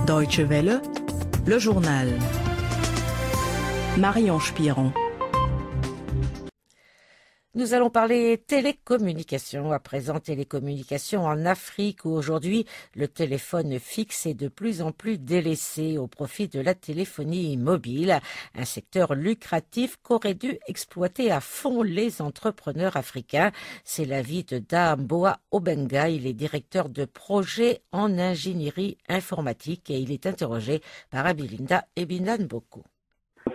Deutsche Welle, le journal. Marion Spiron. Nous allons parler télécommunications. À présent, télécommunications en Afrique où aujourd'hui le téléphone fixe est de plus en plus délaissé au profit de la téléphonie mobile, un secteur lucratif qu'auraient dû exploiter à fond les entrepreneurs africains. C'est l'avis de Damboa Obenga. Il est directeur de projet en ingénierie informatique et il est interrogé par Abilinda Ebindan-Boko.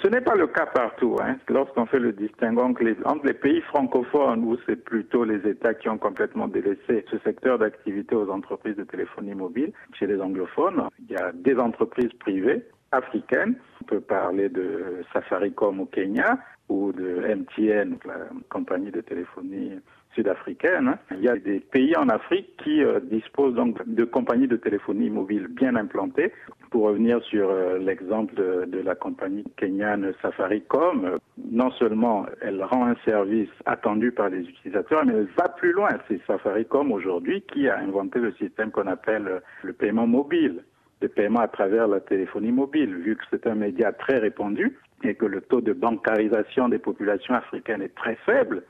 Ce n'est pas le cas partout. Lorsqu'on fait le distinguo entre les pays francophones, où c'est plutôt les États qui ont complètement délaissé ce secteur d'activité aux entreprises de téléphonie mobile, chez les anglophones, il y a des entreprises privées africaines. On peut parler de Safaricom au Kenya ou de MTN, la compagnie de téléphonie sud-africaine. Il y a des pays en Afrique qui disposent donc de compagnies de téléphonie mobile bien implantées. Pour revenir sur l'exemple de la compagnie kenyane Safaricom, non seulement elle rend un service attendu par les utilisateurs, mais elle va plus loin. C'est Safaricom aujourd'hui qui a inventé le système qu'on appelle le paiement mobile, le paiement à travers la téléphonie mobile, vu que c'est un média très répandu et que le taux de bancarisation des populations africaines est très faible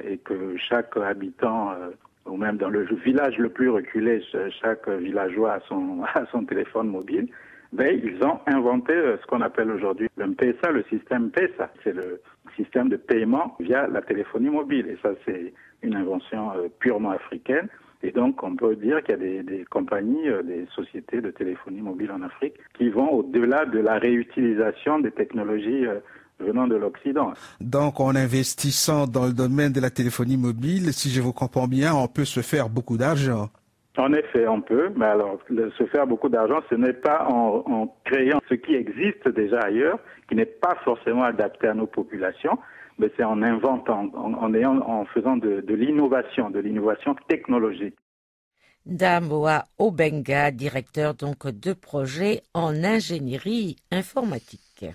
et que chaque habitant, ou même dans le village le plus reculé, chaque villageois a son téléphone mobile, ils ont inventé ce qu'on appelle aujourd'hui le M-Pesa, le système PESA. C'est le système de paiement via la téléphonie mobile. Et ça, c'est une invention purement africaine. Et donc, on peut dire qu'il y a des compagnies, des sociétés de téléphonie mobile en Afrique qui vont au-delà de la réutilisation des technologies venant de l'Occident. Donc, en investissant dans le domaine de la téléphonie mobile, si je vous comprends bien, on peut se faire beaucoup d'argent. En effet, on peut, mais alors se faire beaucoup d'argent, ce n'est pas en créant ce qui existe déjà ailleurs, qui n'est pas forcément adapté à nos populations, mais c'est en inventant, en faisant de l'innovation technologique. Damboa Obenga, directeur donc de projet en ingénierie informatique.